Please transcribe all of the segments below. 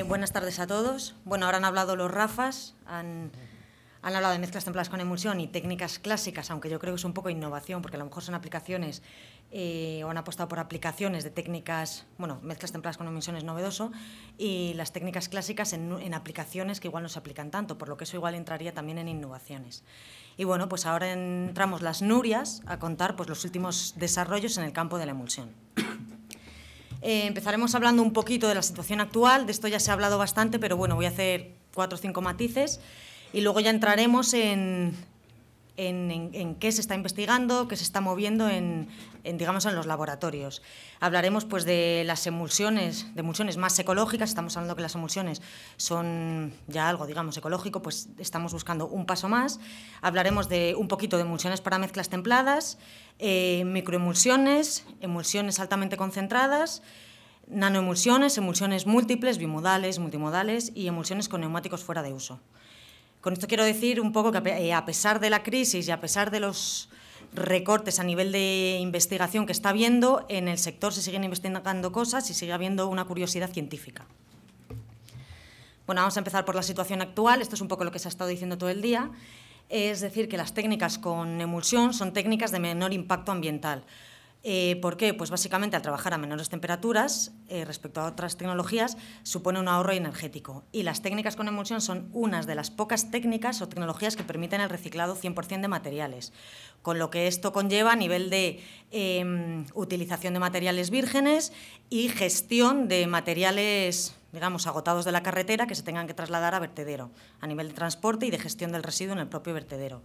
Buenas tardes a todos. Bueno, ahora han hablado los Rafas, han hablado de mezclas templadas con emulsión y técnicas clásicas, aunque yo creo que es un poco innovación, porque a lo mejor son aplicaciones o han apostado por aplicaciones de técnicas, bueno, mezclas templadas con emulsión es novedoso, y las técnicas clásicas en aplicaciones que igual no se aplican tanto, por lo que eso igual entraría también en innovaciones. Y bueno, pues ahora entramos las Nurias a contar pues, los últimos desarrollos en el campo de la emulsión. Empezaremos hablando un poquito de la situación actual, de esto ya se ha hablado bastante, pero bueno, voy a hacer 4 o 5 matices y luego ya entraremos en qué se está investigando, qué se está moviendo digamos, en los laboratorios. Hablaremos pues, de las emulsiones más ecológicas. Estamos hablando que las emulsiones son ya algo, digamos, ecológico, pues estamos buscando un paso más. Hablaremos de un poquito de emulsiones para mezclas templadas, microemulsiones, emulsiones altamente concentradas, nanoemulsiones, emulsiones múltiples, bimodales, multimodales y emulsiones con neumáticos fuera de uso. Con esto quiero decir un poco que a pesar de la crisis y a pesar de los recortes a nivel de investigación que está habiendo, en el sector se siguen investigando cosas y sigue habiendo una curiosidad científica. Bueno, vamos a empezar por la situación actual. Esto es un poco lo que se ha estado diciendo todo el día. Es decir, que las técnicas con emulsión son técnicas de menor impacto ambiental. ¿Por qué? Pues básicamente al trabajar a menores temperaturas respecto a otras tecnologías supone un ahorro energético, y las técnicas con emulsión son unas de las pocas técnicas o tecnologías que permiten el reciclado 100% de materiales, con lo que esto conlleva a nivel de utilización de materiales vírgenes y gestión de materiales, digamos, agotados de la carretera que se tengan que trasladar a vertedero, a nivel de transporte y de gestión del residuo en el propio vertedero.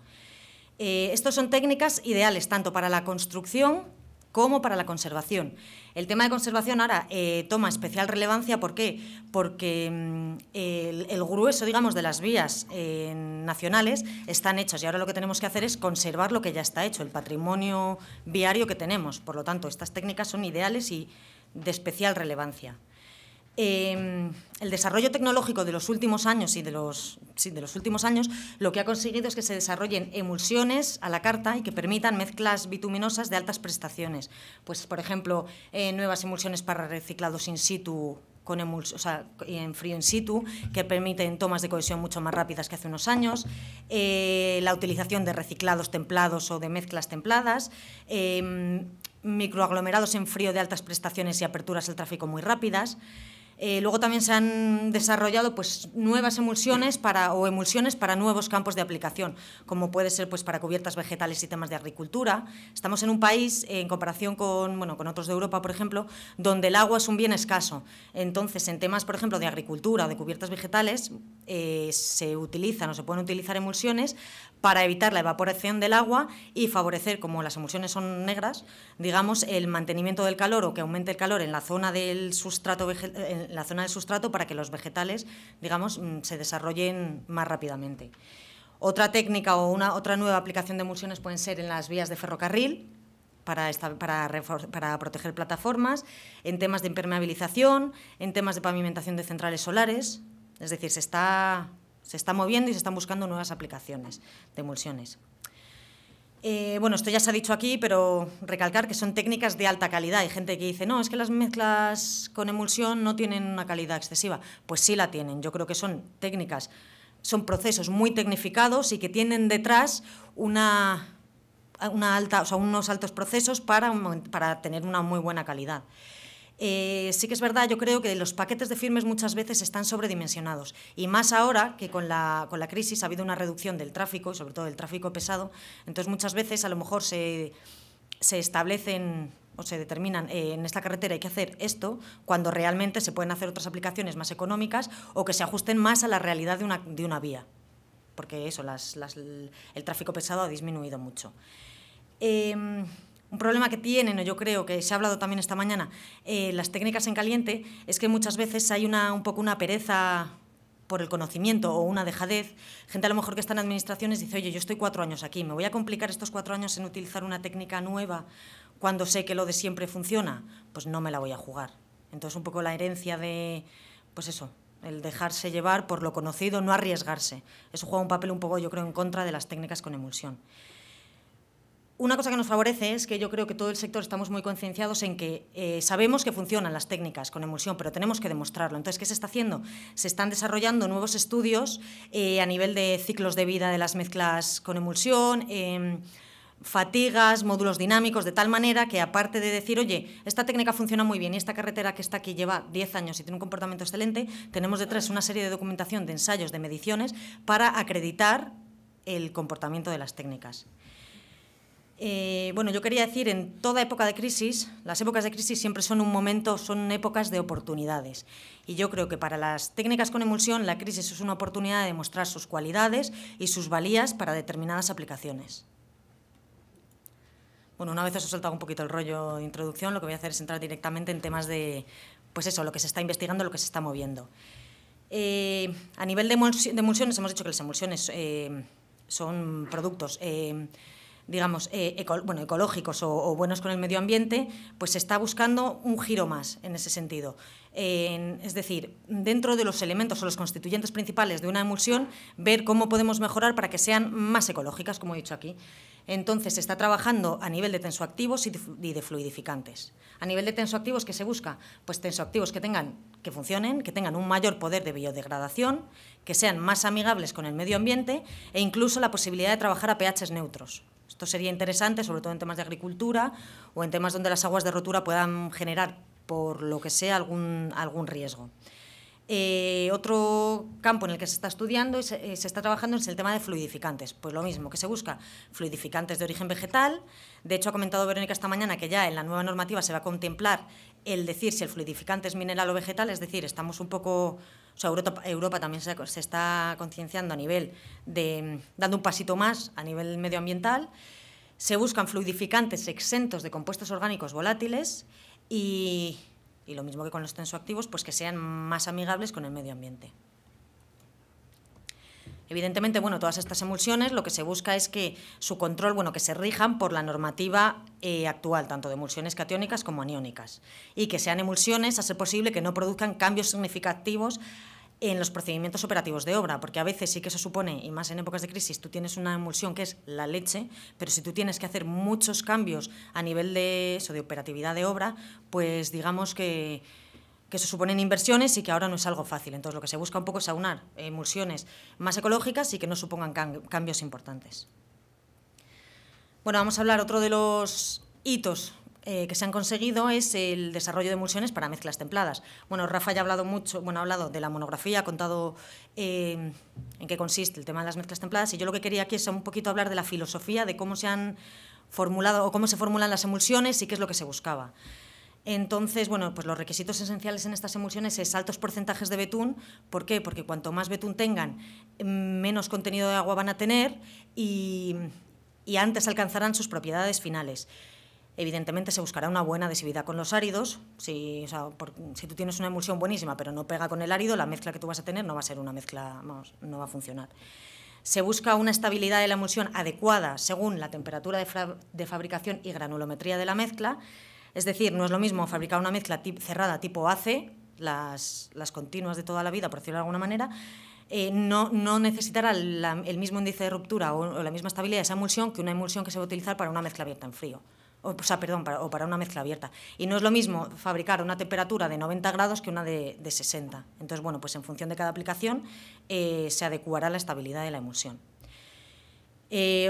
Estas son técnicas ideales tanto para la construcción como para la conservación. El tema de conservación ahora toma especial relevancia. ¿Por qué? Porque el grueso, digamos, de las vías nacionales están hechas y ahora lo que tenemos que hacer es conservar lo que ya está hecho, el patrimonio viario que tenemos. Por lo tanto, estas técnicas son ideales y de especial relevancia. El desarrollo tecnológico de los últimos años y de los últimos años lo que ha conseguido es que se desarrollen emulsiones a la carta y que permitan mezclas bituminosas de altas prestaciones. Pues, por ejemplo, nuevas emulsiones para reciclados in situ en frío in situ, que permiten tomas de cohesión mucho más rápidas que hace unos años, la utilización de reciclados templados o de mezclas templadas, microaglomerados en frío de altas prestaciones y aperturas al tráfico muy rápidas. Luego también se han desarrollado pues, nuevas emulsiones o emulsiones para nuevos campos de aplicación, como puede ser pues, para cubiertas vegetales y temas de agricultura. Estamos en un país, en comparación con otros de Europa, por ejemplo, donde el agua es un bien escaso. Entonces, en temas, por ejemplo, de agricultura o de cubiertas vegetales, se utilizan o se pueden utilizar emulsiones para evitar la evaporación del agua y favorecer, como las emulsiones son negras, digamos, el mantenimiento del calor o que aumente el calor en la zona del sustrato para que los vegetales, digamos, se desarrollen más rápidamente. Otra técnica o otra nueva aplicación de emulsiones pueden ser en las vías de ferrocarril, para proteger plataformas, en temas de impermeabilización, en temas de pavimentación de centrales solares. Es decir, se está moviendo y se están buscando nuevas aplicaciones de emulsiones. Bueno, esto ya se ha dicho aquí, pero recalcar que son técnicas de alta calidad. Hay gente que dice, no, es que las mezclas con emulsión no tienen una calidad excesiva. Pues sí la tienen. Yo creo que son técnicas, son procesos muy tecnificados y que tienen detrás unos altos procesos para tener una muy buena calidad. Sí que es verdad, yo creo que los paquetes de firmes muchas veces están sobredimensionados, y más ahora que con la crisis ha habido una reducción del tráfico, y sobre todo del tráfico pesado. Entonces muchas veces a lo mejor se establecen o se determinan en esta carretera hay que hacer esto, cuando realmente se pueden hacer otras aplicaciones más económicas o que se ajusten más a la realidad de una vía, porque eso, el tráfico pesado ha disminuido mucho. Un problema que tienen, o yo creo que se ha hablado también esta mañana, las técnicas en caliente, es que muchas veces hay un poco una pereza por el conocimiento o una dejadez. Gente a lo mejor que está en administraciones dice, oye, yo estoy 4 años aquí, ¿me voy a complicar estos 4 años en utilizar una técnica nueva cuando sé que lo de siempre funciona? Pues no me la voy a jugar. Entonces, un poco la herencia de, pues eso, el dejarse llevar por lo conocido, no arriesgarse. Eso juega un papel un poco, yo creo, en contra de las técnicas con emulsión. una cosa que nos favorece es que yo creo que todo el sector estamos muy concienciados en que sabemos que funcionan las técnicas con emulsión, pero tenemos que demostrarlo. Entonces, ¿qué se está haciendo? Se están desarrollando nuevos estudios a nivel de ciclos de vida de las mezclas con emulsión, fatigas, módulos dinámicos, de tal manera que, aparte de decir, oye, esta técnica funciona muy bien y esta carretera que está aquí lleva 10 años y tiene un comportamiento excelente, tenemos detrás una serie de documentación, de ensayos, de mediciones, para acreditar el comportamiento de las técnicas. Bueno, yo quería decir, en toda época de crisis, las épocas de crisis siempre son son épocas de oportunidades. Y yo creo que para las técnicas con emulsión, la crisis es una oportunidad de demostrar sus cualidades y sus valías para determinadas aplicaciones. Bueno, una vez os he soltado un poquito el rollo de introducción, lo que voy a hacer es entrar directamente en temas de, pues eso, lo que se está investigando, lo que se está moviendo. A nivel de emulsiones, hemos dicho que las emulsiones son productos digamos, ecológicos o buenos con el medio ambiente, pues se está buscando un giro más en ese sentido. Es decir, dentro de los elementos o los constituyentes principales de una emulsión, ver cómo podemos mejorar para que sean más ecológicas, como he dicho aquí. Entonces, se está trabajando a nivel de tensoactivos y de fluidificantes. A nivel de tensoactivos, ¿qué se busca? Pues tensoactivos que funcionen, que tengan un mayor poder de biodegradación, que sean más amigables con el medio ambiente e incluso la posibilidad de trabajar a pHs neutros. Esto sería interesante, sobre todo en temas de agricultura o en temas donde las aguas de rotura puedan generar, por lo que sea, algún riesgo. Otro campo en el que se está estudiando y se está trabajando es el tema de fluidificantes. Pues lo mismo, que se busca fluidificantes de origen vegetal. De hecho, ha comentado Verónica esta mañana que ya en la nueva normativa se va a contemplar el decir si el fluidificante es mineral o vegetal, es decir, estamos un poco... O sea, Europa también se está concienciando a nivel de... dando un pasito más a nivel medioambiental. Se buscan fluidificantes exentos de compuestos orgánicos volátiles y lo mismo que con los tensoactivos, pues que sean más amigables con el medio ambiente. Evidentemente, bueno, todas estas emulsiones lo que se busca es que su control, bueno, que se rijan por la normativa actual, tanto de emulsiones catiónicas como aniónicas, y que sean emulsiones, a ser posible, que no produzcan cambios significativos en los procedimientos operativos de obra, porque a veces sí que eso supone, y más en épocas de crisis, tú tienes una emulsión que es la leche, pero si tú tienes que hacer muchos cambios a nivel de eso, de operatividad de obra, pues digamos que eso suponen inversiones y que ahora no es algo fácil. Entonces, lo que se busca un poco es aunar emulsiones más ecológicas y que no supongan cambios importantes. Bueno, vamos a hablar, otro de los hitos que se han conseguido es el desarrollo de emulsiones para mezclas templadas. Bueno, Rafa ya ha hablado mucho, ha hablado de la monografía, ha contado en qué consiste el tema de las mezclas templadas, y yo lo que quería aquí es un poquito hablar de la filosofía, de cómo se han formulado o cómo se formulan las emulsiones y qué es lo que se buscaba. Entonces, bueno, pues los requisitos esenciales en estas emulsiones es altos porcentajes de betún. ¿Por qué? Porque cuanto más betún tengan, menos contenido de agua van a tener y antes alcanzarán sus propiedades finales. Evidentemente se buscará una buena adhesividad con los áridos. Si tú tienes una emulsión buenísima pero no pega con el árido, la mezcla que tú vas a tener no va a ser una mezcla, vamos, no va a funcionar. Se busca una estabilidad de la emulsión adecuada según la temperatura de fabricación y granulometría de la mezcla. Es decir, no es lo mismo fabricar una mezcla cerrada tipo AC, las continuas de toda la vida, por decirlo de alguna manera, no necesitará el mismo índice de ruptura o la misma estabilidad de esa emulsión que una emulsión que se va a utilizar para una mezcla abierta en frío. O para una mezcla abierta. Y no es lo mismo fabricar a una temperatura de 90 grados que una de 60. Entonces, bueno, pues en función de cada aplicación se adecuará la estabilidad de la emulsión.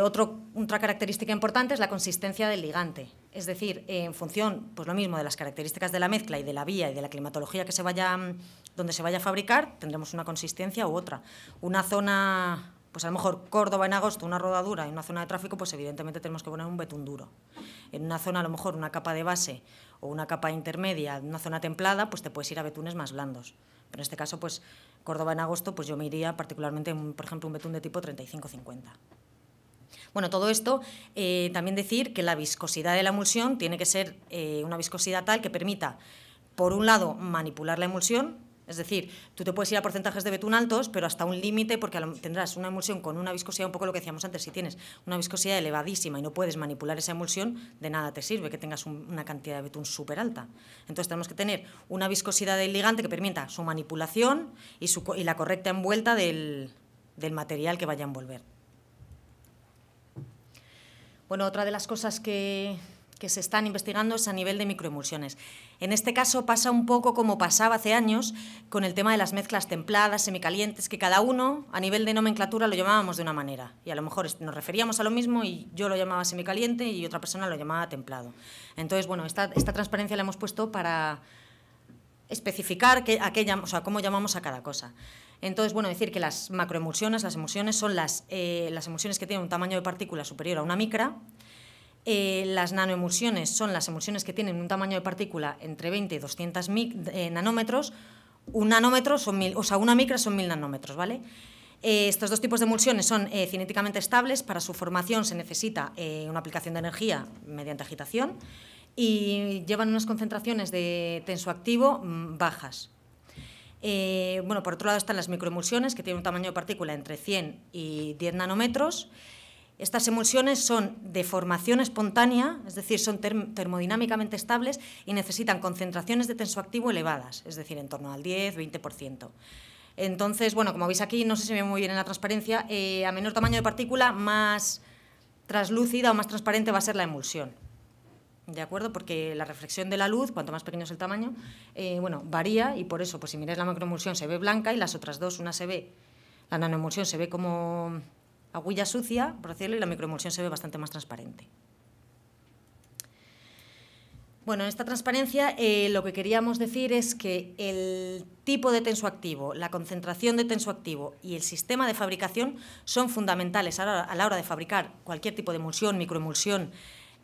Otra característica importante es la consistencia del ligante. Es decir, en función, pues lo mismo, de las características de la mezcla y de la vía y de la climatología donde se vaya a fabricar, tendremos una consistencia u otra. Una zona, pues a lo mejor Córdoba en agosto, una rodadura, y una zona de tráfico, pues evidentemente tenemos que poner un betún duro. En una zona, a lo mejor, una capa de base o una capa intermedia, una zona templada, pues te puedes ir a betunes más blandos. Pero en este caso, pues Córdoba en agosto, pues yo me iría particularmente, por ejemplo, un betún de tipo 35-50. Bueno, todo esto, también decir que la viscosidad de la emulsión tiene que ser una viscosidad tal que permita, por un lado, manipular la emulsión. Es decir, tú te puedes ir a porcentajes de betún altos, pero hasta un límite, porque tendrás una emulsión con una viscosidad, un poco lo que decíamos antes, si tienes una viscosidad elevadísima y no puedes manipular esa emulsión, de nada te sirve que tengas una cantidad de betún súper alta. Entonces tenemos que tener una viscosidad del ligante que permita su manipulación y la correcta envuelta del material que vaya a envolver. Bueno, otra de las cosas que se están investigando es a nivel de microemulsiones. En este caso pasa un poco como pasaba hace años con el tema de las mezclas templadas, semicalientes, que cada uno a nivel de nomenclatura lo llamábamos de una manera. Y a lo mejor nos referíamos a lo mismo y yo lo llamaba semicaliente y otra persona lo llamaba templado. Entonces, bueno, esta transparencia la hemos puesto para especificar cómo llamamos a cada cosa. Entonces, bueno, decir que las macroemulsiones, las emulsiones, son las emulsiones que tienen un tamaño de partícula superior a una micra. Las nanoemulsiones son las emulsiones que tienen un tamaño de partícula entre 20 y 200 nanómetros. Un nanómetro son 1000, o sea, una micra son 1000 nanómetros, ¿vale? Estos dos tipos de emulsiones son cinéticamente estables. Para su formación se necesita una aplicación de energía mediante agitación y llevan unas concentraciones de tensoactivo bajas. Bueno, por otro lado están las microemulsiones, que tienen un tamaño de partícula entre 100 y 10 nanómetros. Estas emulsiones son de formación espontánea, es decir, son termodinámicamente estables y necesitan concentraciones de tensoactivo elevadas, es decir, en torno al 10-20%. Entonces, bueno, como veis aquí, no sé si se ve muy bien en la transparencia, a menor tamaño de partícula, más translúcida o más transparente va a ser la emulsión. ¿De acuerdo? Porque la reflexión de la luz, cuanto más pequeño es el tamaño, bueno, varía y por eso, pues si miráis la macroemulsión se ve blanca y las otras dos, la nanoemulsión se ve como agüilla sucia, por decirlo, y la microemulsión se ve bastante más transparente. Bueno, en esta transparencia lo que queríamos decir es que el tipo de tensoactivo, la concentración de tensoactivo y el sistema de fabricación son fundamentales a la hora de fabricar cualquier tipo de emulsión, microemulsión,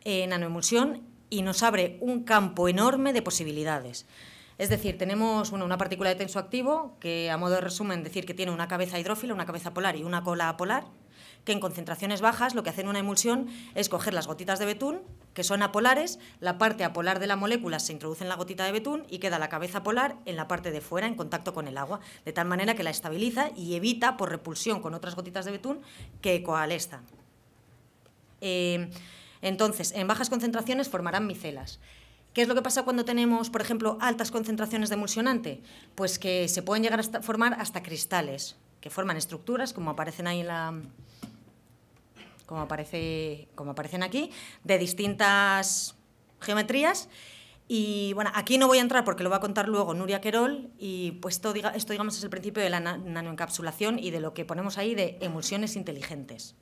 nanoemulsión, y nos abre un campo enorme de posibilidades. Es decir, tenemos una partícula de tensoactivo que, a modo de resumen, decir que tiene una cabeza hidrófila, una cabeza polar y una cola apolar, que en concentraciones bajas lo que hace en una emulsión es coger las gotitas de betún, que son apolares, la parte apolar de la molécula se introduce en la gotita de betún y queda la cabeza polar en la parte de fuera en contacto con el agua, de tal manera que la estabiliza y evita, por repulsión con otras gotitas de betún, que coaleszan. Entonces, en bajas concentraciones formarán micelas. ¿Qué es lo que pasa cuando tenemos, por ejemplo, altas concentraciones de emulsionante? Pues que se pueden llegar a formar hasta cristales, que forman estructuras, como aparecen ahí como aparecen aquí, de distintas geometrías. Y bueno, aquí no voy a entrar porque lo va a contar luego Nuria Querol, y pues esto digamos, es el principio de la nanoencapsulación y de lo que ponemos ahí de emulsiones inteligentes.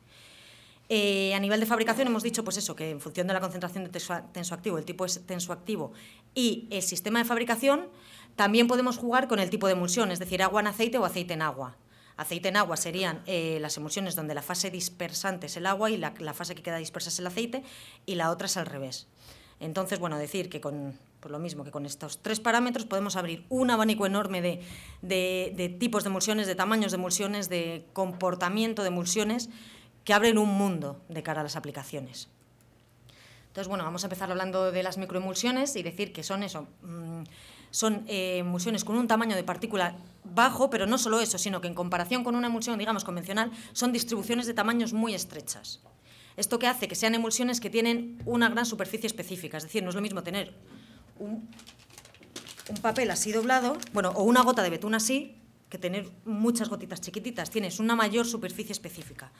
A nivel de fabricación hemos dicho pues eso, que en función de la concentración de tensoactivo, el tipo de tensoactivo y el sistema de fabricación, también podemos jugar con el tipo de emulsión, es decir, agua en aceite o aceite en agua. Aceite en agua serían las emulsiones donde la fase dispersante es el agua y la fase que queda dispersa es el aceite, y la otra es al revés. Entonces, bueno, decir que pues lo mismo, que con estos tres parámetros podemos abrir un abanico enorme de tipos de emulsiones, de tamaños de emulsiones, de comportamiento de emulsiones, que abren un mundo de cara a las aplicaciones. Entonces, bueno, vamos a empezar hablando de las microemulsiones y decir que son eso. Son emulsiones con un tamaño de partícula bajo, pero no solo eso, sino que en comparación con una emulsión, digamos, convencional, son distribuciones de tamaños muy estrechas. Esto que hace que sean emulsiones que tienen una gran superficie específica, es decir, no es lo mismo tener un papel así doblado, bueno, o una gota de betún así, que tener muchas gotitas chiquititas. Tienes una mayor superficie específica,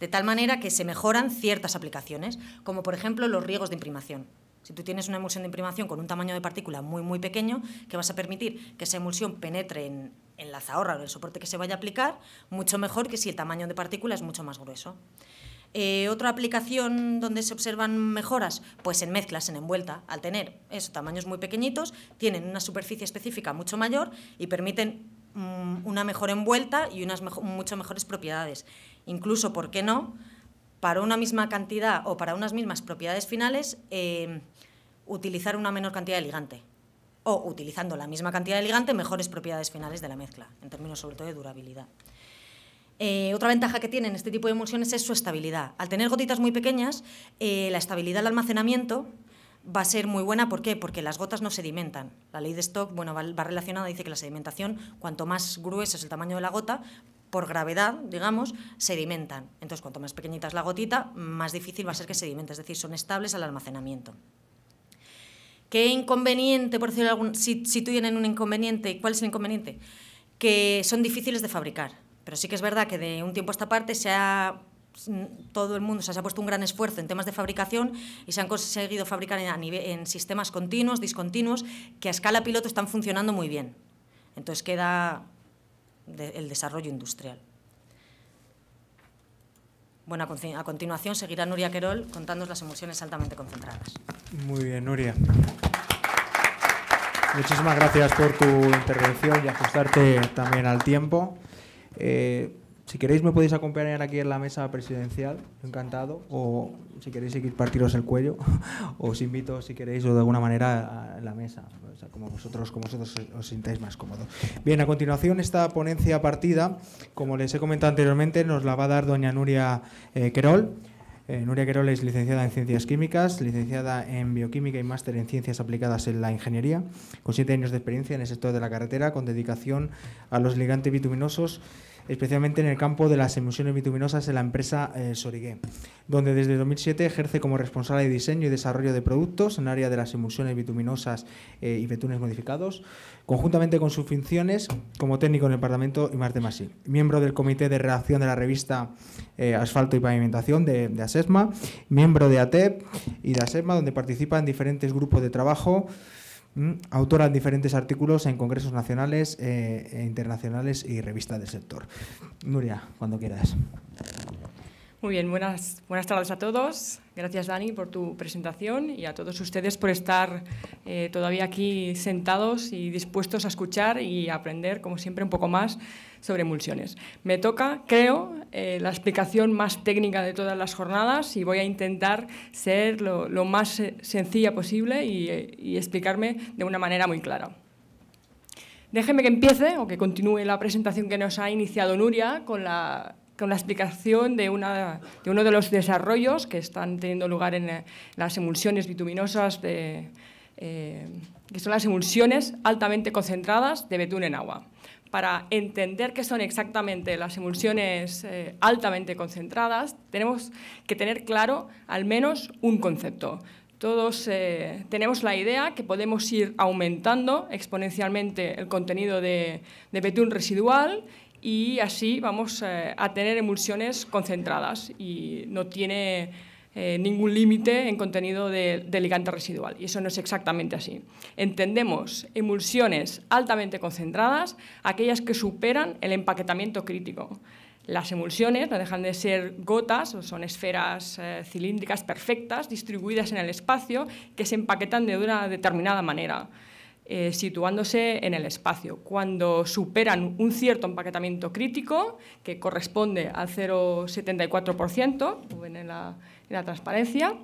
de tal manera que se mejoran ciertas aplicaciones, como por ejemplo los riegos de imprimación. Si tú tienes una emulsión de imprimación con un tamaño de partícula muy, muy pequeño, que vas a permitir que esa emulsión penetre en la zahorra o en el soporte que se vaya a aplicar, mucho mejor que si el tamaño de partícula es mucho más grueso. ¿Otra aplicación donde se observan mejoras? Pues en mezclas, en envuelta. Al tener tamaños muy pequeñitos, tienen una superficie específica mucho mayor y permiten una mejor envuelta y unas mucho mejores propiedades. Incluso, ¿por qué no?, para una misma cantidad o para unas mismas propiedades finales, utilizar una menor cantidad de ligante. O, utilizando la misma cantidad de ligante, mejores propiedades finales de la mezcla, en términos sobre todo de durabilidad. Otra ventaja que tienen este tipo de emulsiones es su estabilidad. Al tener gotitas muy pequeñas, la estabilidad del almacenamiento va a ser muy buena. ¿Por qué? Porque las gotas no sedimentan. La ley de Stoke, bueno, va relacionada, dice que la sedimentación, cuanto más grueso es el tamaño de la gota, por gravedad, digamos, sedimentan. Entonces, cuanto más pequeñita es la gotita, más difícil va a ser que sedimente, es decir, son estables al almacenamiento. ¿Qué inconveniente, por decirlo algún, si tienen un inconveniente? ¿Cuál es el inconveniente? Que son difíciles de fabricar, pero sí que es verdad que de un tiempo a esta parte se ha todo el mundo, o sea, se ha puesto un gran esfuerzo en temas de fabricación y se han conseguido fabricar en sistemas continuos, discontinuos, que a escala piloto están funcionando muy bien. Entonces queda el desarrollo industrial. Bueno, a continuación seguirá Nuria Querol contándonos las emulsiones altamente concentradas. Muy bien, Nuria. Muchísimas gracias por tu intervención y ajustarte también al tiempo. Si queréis me podéis acompañar aquí en la mesa presidencial, encantado, o si queréis seguir partiros el cuello, os invito, si queréis, o de alguna manera a la mesa, o sea, como vosotros os sintáis más cómodos. Bien, a continuación esta ponencia partida, como les he comentado anteriormente, nos la va a dar doña Nuria Querol. Nuria Querol es licenciada en Ciencias Químicas, licenciada en Bioquímica y máster en Ciencias Aplicadas en la Ingeniería, con 7 años de experiencia en el sector de la carretera, con dedicación a los ligantes bituminosos, especialmente en el campo de las emulsiones bituminosas en la empresa Sorigué, donde desde 2007 ejerce como responsable de diseño y desarrollo de productos en el área de las emulsiones bituminosas y betunes modificados, conjuntamente con sus funciones como técnico en el departamento I+D+I, miembro del comité de redacción de la revista Asfalto y Pavimentación de ASESMA, miembro de ATEP y de ASESMA, donde participa en diferentes grupos de trabajo, autora en diferentes artículos en congresos nacionales e internacionales y revistas del sector. Nuria, cuando quieras. Muy bien, buenas tardes a todos. Gracias, Dani, por tu presentación y a todos ustedes por estar todavía aquí sentados y dispuestos a escuchar y a aprender, como siempre, un poco más sobre emulsiones. Me toca, creo, la explicación más técnica de todas las jornadas y voy a intentar ser lo más sencilla posible y explicarme de una manera muy clara. Déjenme que empiece o que continúe la presentación que nos ha iniciado Nuria con la explicación de uno de los desarrollos que están teniendo lugar en las emulsiones bituminosas, que son las emulsiones altamente concentradas de betún en agua. Para entender qué son exactamente las emulsiones altamente concentradas, tenemos que tener claro al menos un concepto. Todos tenemos la idea que podemos ir aumentando exponencialmente el contenido de betún residual y así vamos a tener emulsiones concentradas y no tiene ningún límite en contenido de ligante residual. Y eso no es exactamente así. Entendemos emulsiones altamente concentradas, aquellas que superan el empaquetamiento crítico. Las emulsiones no dejan de ser gotas, o son esferas cilíndricas perfectas, distribuidas en el espacio, que se empaquetan de una determinada manera, situándose en el espacio. Cuando superan un cierto empaquetamiento crítico, que corresponde al 0,74%, ven en la transparencia,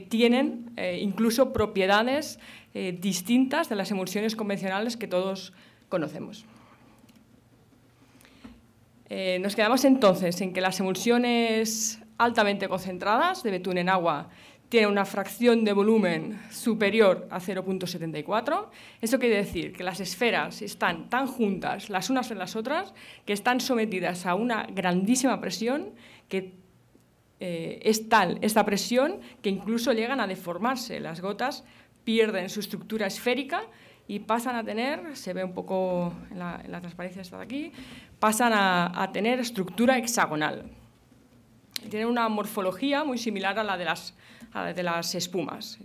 tienen incluso propiedades distintas de las emulsiones convencionales que todos conocemos. Nos quedamos entonces en que las emulsiones altamente concentradas de betún en agua tienen una fracción de volumen superior a 0,74. Eso quiere decir que las esferas están tan juntas las unas en las otras que están sometidas a una grandísima presión, que es tal esta presión que incluso llegan a deformarse. Las gotas pierden su estructura esférica y pasan a tener, se ve un poco en la transparencia esta de aquí, pasan a tener estructura hexagonal. Tienen una morfología muy similar a la de las espumas.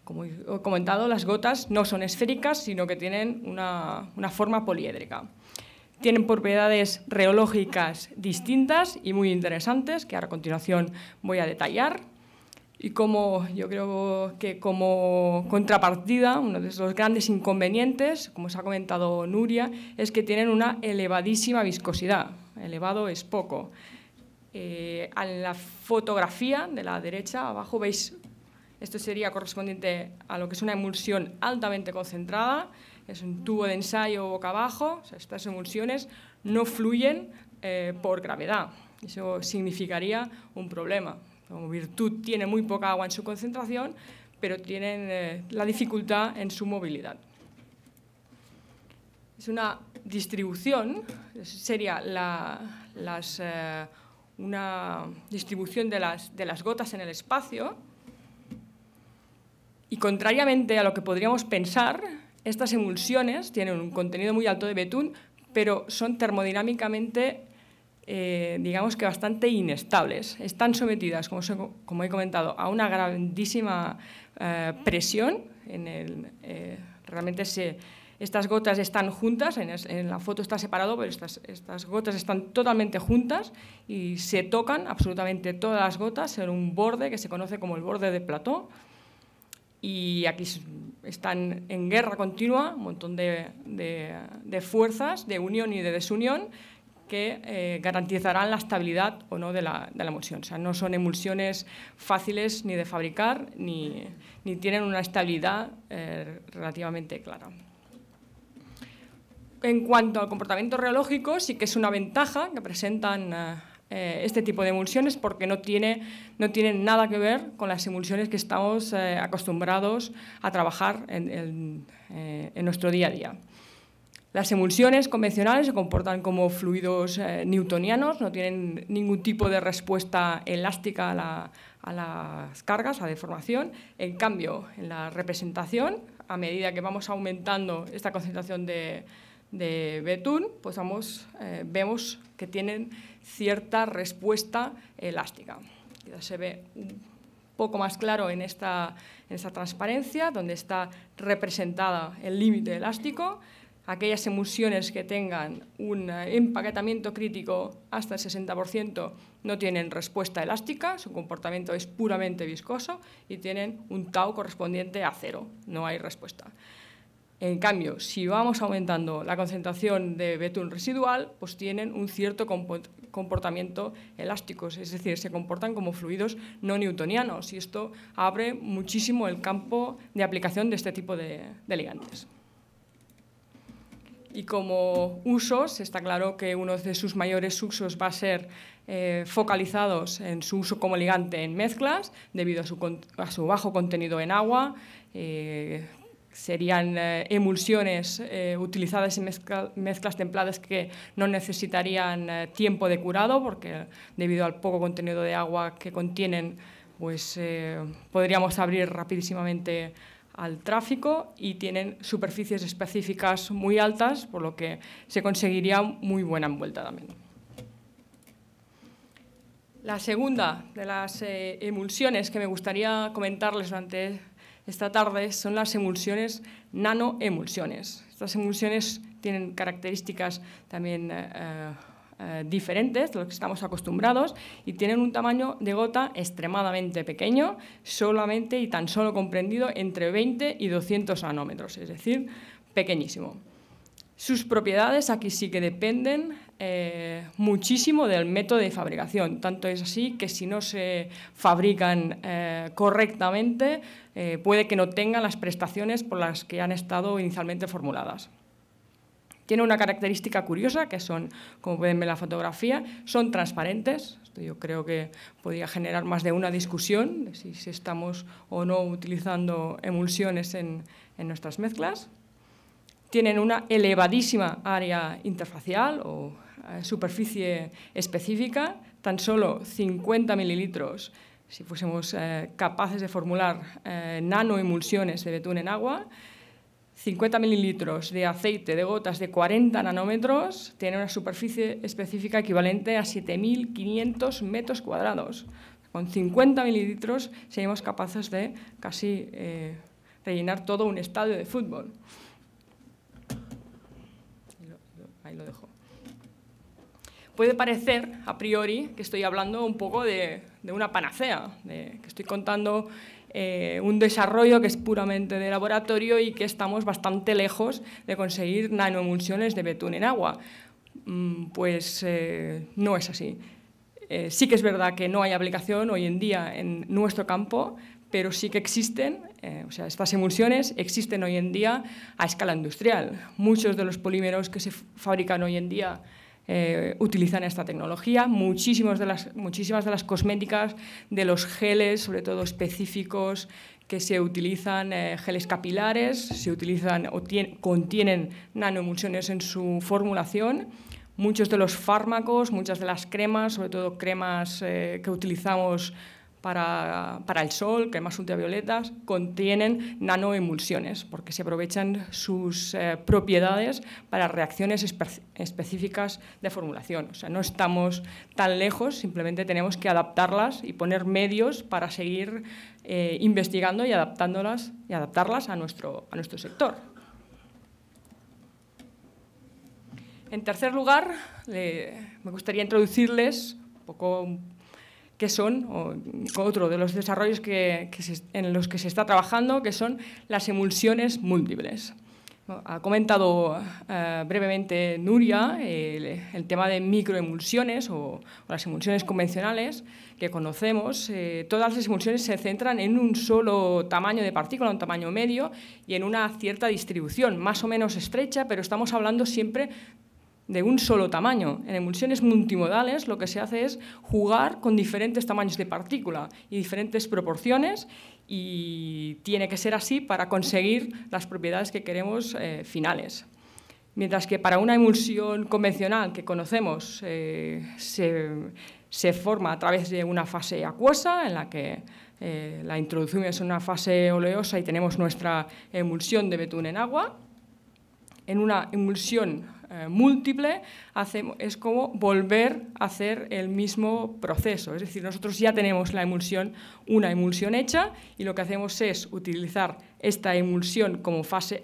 Como he comentado, las gotas no son esféricas, sino que tienen una forma poliédrica. Tienen propiedades reológicas distintas y muy interesantes, que ahora a continuación voy a detallar. Y yo creo que como contrapartida, uno de los grandes inconvenientes, como os ha comentado Nuria, es que tienen una elevadísima viscosidad. Elevado es poco. En la fotografía de la derecha, abajo, veis, esto sería correspondiente a lo que es una emulsión altamente concentrada, es un tubo de ensayo boca abajo. O sea, estas emulsiones no fluyen por gravedad. Eso significaría un problema. Como virtud tiene muy poca agua en su concentración, pero tienen la dificultad en su movilidad. Es una distribución, sería una distribución de las gotas en el espacio, y contrariamente a lo que podríamos pensar, estas emulsiones tienen un contenido muy alto de betún, pero son termodinámicamente digamos que bastante inestables. Están sometidas, como he comentado, a una grandísima presión. Realmente estas gotas están juntas, en la foto está separado, pero estas gotas están totalmente juntas y se tocan absolutamente todas las gotas en un borde que se conoce como el borde de Plató. Y aquí están en guerra continua un montón de fuerzas de unión y de desunión que garantizarán la estabilidad o no de la emulsión. O sea, no son emulsiones fáciles ni de fabricar ni tienen una estabilidad relativamente clara. En cuanto al comportamiento reológico, sí que es una ventaja que presentan este tipo de emulsiones porque no tienen nada que ver con las emulsiones que estamos acostumbrados a trabajar en nuestro día a día. Las emulsiones convencionales se comportan como fluidos newtonianos, no tienen ningún tipo de respuesta elástica a las cargas, a la deformación. En cambio, en la representación, a medida que vamos aumentando esta concentración de betún, pues vemos que tienen cierta respuesta elástica. Ya se ve un poco más claro en esta transparencia, donde está representada el límite elástico. Aquellas emulsiones que tengan un empaquetamiento crítico hasta el 60% no tienen respuesta elástica, su comportamiento es puramente viscoso y tienen un tau correspondiente a 0, no hay respuesta. En cambio, si vamos aumentando la concentración de betún residual, pues tienen un cierto comportamiento elástico, es decir, se comportan como fluidos no newtonianos y esto abre muchísimo el campo de aplicación de este tipo de ligantes. Y como usos, está claro que uno de sus mayores usos va a ser focalizados en su uso como ligante en mezclas, debido a su bajo contenido en agua. Serían emulsiones utilizadas en mezclas templadas que no necesitarían tiempo de curado, porque debido al poco contenido de agua que contienen, pues podríamos abrir rapidísimamente al tráfico y tienen superficies específicas muy altas, por lo que se conseguiría muy buena envuelta también. La segunda de las emulsiones que me gustaría comentarles durante esta tarde son las emulsiones nanoemulsiones. Estas emulsiones tienen características también diferentes de lo que estamos acostumbrados y tienen un tamaño de gota extremadamente pequeño, solamente y tan solo comprendido entre 20 y 200 nanómetros, es decir, pequeñísimo. Sus propiedades aquí sí que dependen muchísimo del método de fabricación. Tanto es así que si no se fabrican correctamente, puede que no tengan las prestaciones por las que han estado inicialmente formuladas. Tiene una característica curiosa, que son, como pueden ver en la fotografía, son transparentes. Esto yo creo que podría generar más de una discusión de si estamos o no utilizando emulsiones en nuestras mezclas. Tienen una elevadísima área interfacial o superficie específica, tan solo 50 mililitros si fuésemos capaces de formular nanoemulsiones de betún en agua. 50 mililitros de aceite de gotas de 40 nanómetros tiene una superficie específica equivalente a 7.500 metros cuadrados. Con 50 mililitros seríamos capaces de casi rellenar todo un estadio de fútbol. Ahí lo dejo. Puede parecer, a priori, que estoy hablando un poco de una panacea, que estoy contando un desarrollo que es puramente de laboratorio y que estamos bastante lejos de conseguir nanoemulsiones de betún en agua. Pues no es así. Sí que es verdad que no hay aplicación hoy en día en nuestro campo, pero sí que existen, o sea, estas emulsiones existen hoy en día a escala industrial. Muchos de los polímeros que se fabrican hoy en día utilizan esta tecnología. Muchísimas de las cosméticas, de los geles, sobre todo específicos, que se utilizan, geles capilares, se utilizan o contienen nanoemulsiones en su formulación. Muchos de los fármacos, muchas de las cremas, sobre todo cremas que utilizamos para el sol, cremas ultravioletas, contienen nanoemulsiones porque se aprovechan sus propiedades para reacciones específicas de formulación. O sea, no estamos tan lejos, simplemente tenemos que adaptarlas y poner medios para seguir investigando y adaptarlas a nuestro sector. En tercer lugar, me gustaría introducirles un poco qué son, otro de los desarrollos en los que se está trabajando, que son las emulsiones múltiples. Ha comentado brevemente Nuria el tema de microemulsiones o las emulsiones convencionales que conocemos. Todas las emulsiones se centran en un solo tamaño de partícula, un tamaño medio, y en una cierta distribución, más o menos estrecha, pero estamos hablando siempre de un solo tamaño. En emulsiones multimodales lo que se hace es jugar con diferentes tamaños de partícula y diferentes proporciones, y tiene que ser así para conseguir las propiedades que queremos finales. Mientras que para una emulsión convencional que conocemos se forma a través de una fase acuosa en la que la introducimos en una fase oleosa y tenemos nuestra emulsión de betún en agua. En una emulsión múltiple es como volver a hacer el mismo proceso. Es decir, nosotros ya tenemos una emulsión hecha, y lo que hacemos es utilizar esta emulsión como fase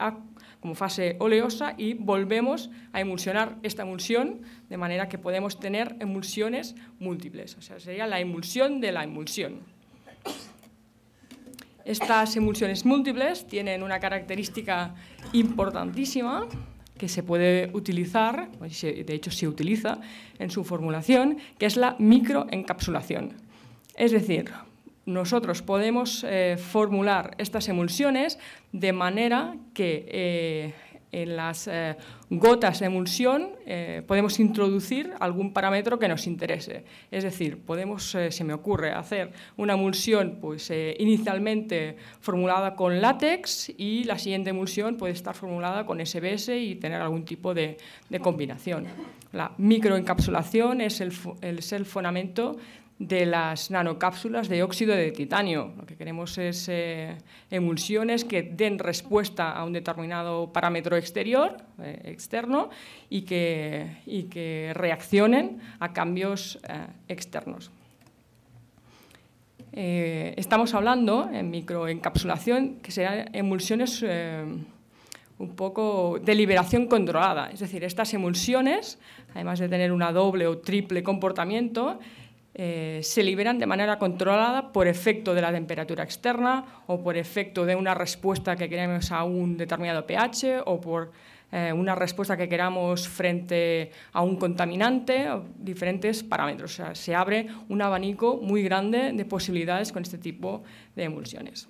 oleosa y volvemos a emulsionar esta emulsión, de manera que podemos tener emulsiones múltiples. O sea, sería la emulsión de la emulsión. Estas emulsiones múltiples tienen una característica importantísima que se puede utilizar, de hecho se utiliza en su formulación, que es la microencapsulación. Es decir, nosotros podemos formular estas emulsiones de manera que en las gotas de emulsión podemos introducir algún parámetro que nos interese. Es decir, se me ocurre hacer una emulsión inicialmente formulada con látex, y la siguiente emulsión puede estar formulada con SBS y tener algún tipo de combinación. La microencapsulación es el fundamento de las nanocápsulas de óxido de titanio. Lo que queremos es emulsiones que den respuesta a un determinado parámetro externo y que reaccionen a cambios externos. Estamos hablando en microencapsulación que serán emulsiones un poco de liberación controlada. Es decir, estas emulsiones, además de tener una doble o triple comportamiento, se liberan de manera controlada por efecto de la temperatura externa o por efecto de una respuesta que queremos a un determinado pH o por una respuesta que queramos frente a un contaminante, o diferentes parámetros. O sea, se abre un abanico muy grande de posibilidades con este tipo de emulsiones.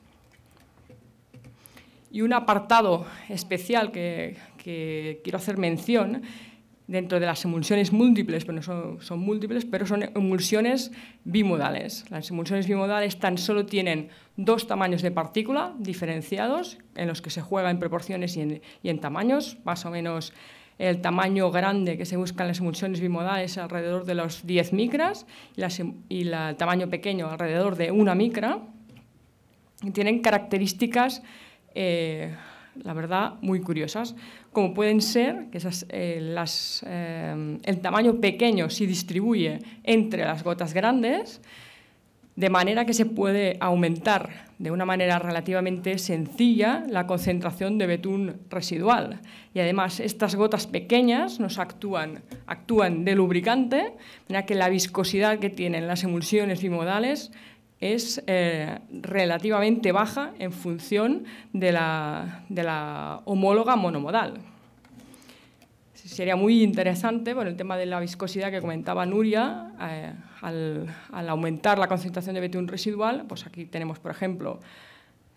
Y un apartado especial que quiero hacer mención dentro de las emulsiones múltiples, pero no son múltiples, pero son emulsiones bimodales. Las emulsiones bimodales tan solo tienen dos tamaños de partícula diferenciados, en los que se juega en proporciones y en tamaños. Más o menos el tamaño grande que se busca en las emulsiones bimodales es alrededor de los 10 micras y el tamaño pequeño alrededor de 1 micra. Y tienen características la verdad, muy curiosas, como pueden ser que el tamaño pequeño se distribuye entre las gotas grandes, de manera que se puede aumentar de una manera relativamente sencilla la concentración de betún residual. Y además, estas gotas pequeñas actúan de lubricante, de manera que la viscosidad que tienen las emulsiones bimodales es relativamente baja en función de la homóloga monomodal. Sería muy interesante, por el tema de la viscosidad que comentaba Nuria, al aumentar la concentración de betún residual, pues aquí tenemos, por ejemplo,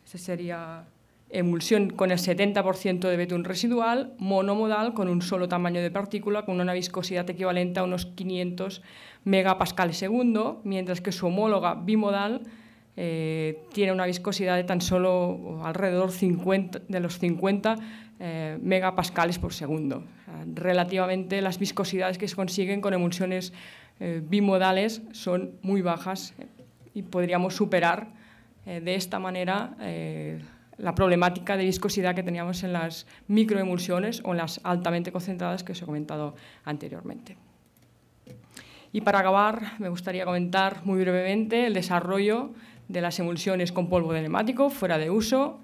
esta sería emulsión con el 70% de betún residual, monomodal con un solo tamaño de partícula, con una viscosidad equivalente a unos 500 megapascales segundo, mientras que su homóloga bimodal tiene una viscosidad de tan solo alrededor de los 50 megapascales por segundo. Relativamente, las viscosidades que se consiguen con emulsiones bimodales son muy bajas podríamos superar de esta manera la problemática de viscosidad que teníamos en las microemulsiones o en las altamente concentradas que os he comentado anteriormente. Y para acabar, me gustaría comentar muy brevemente el desarrollo de las emulsiones con polvo de neumático fuera de uso,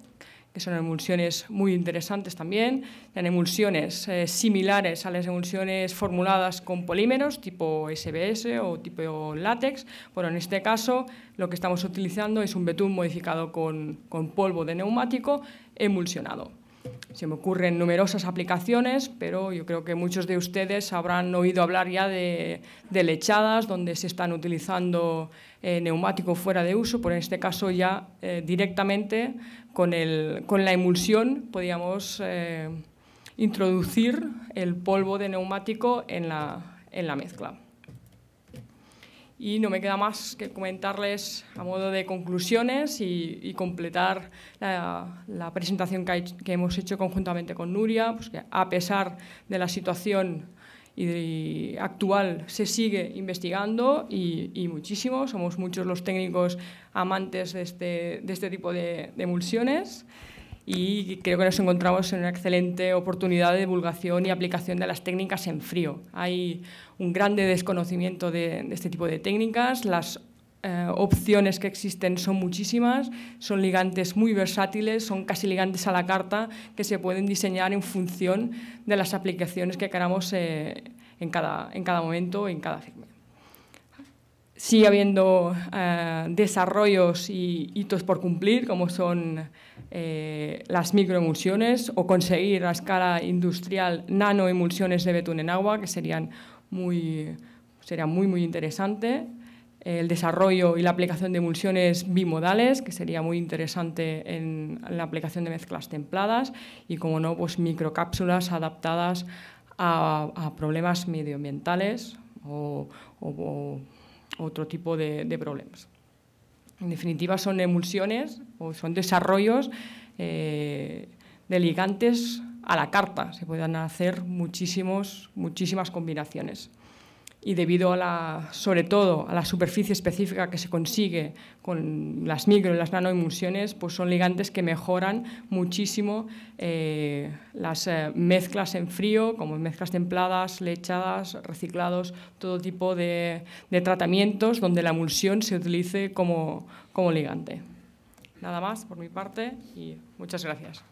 que son emulsiones muy interesantes también. Son emulsiones similares a las emulsiones formuladas con polímeros tipo SBS o tipo látex. Bueno, en este caso lo que estamos utilizando es un betún modificado con polvo de neumático emulsionado. Se me ocurren numerosas aplicaciones, pero yo creo que muchos de ustedes habrán oído hablar ya de lechadas, donde se están utilizando neumático fuera de uso, pero en este caso ya directamente con la emulsión podíamos introducir el polvo de neumático en la mezcla. Y no me queda más que comentarles a modo de conclusiones y completar la presentación que hemos hecho conjuntamente con Nuria, pues que a pesar de la situación actual se sigue investigando y muchísimo. Somos muchos los técnicos amantes de este tipo de emulsiones. Y creo que nos encontramos en una excelente oportunidad de divulgación y aplicación de las técnicas en frío. Hay un grande desconocimiento de este tipo de técnicas. Las opciones que existen son muchísimas, son ligantes muy versátiles, son casi ligantes a la carta que se pueden diseñar en función de las aplicaciones que queramos en cada momento, en cada firma. Sigue habiendo desarrollos y hitos por cumplir, como son las microemulsiones o conseguir a escala industrial nanoemulsiones de betún en agua, que sería muy interesante. El desarrollo y la aplicación de emulsiones bimodales, que sería muy interesante en la aplicación de mezclas templadas. Y, como no, pues microcápsulas adaptadas a problemas medioambientales o otro tipo de problemas. En definitiva, son emulsiones o son desarrollos de ligantes a la carta. Se pueden hacer muchísimas combinaciones. Y debido sobre todo a la superficie específica que se consigue con las micro y las nanoemulsiones, pues son ligantes que mejoran muchísimo las mezclas en frío, como mezclas templadas, lechadas, reciclados, todo tipo de tratamientos donde la emulsión se utilice como ligante. Nada más por mi parte y muchas gracias.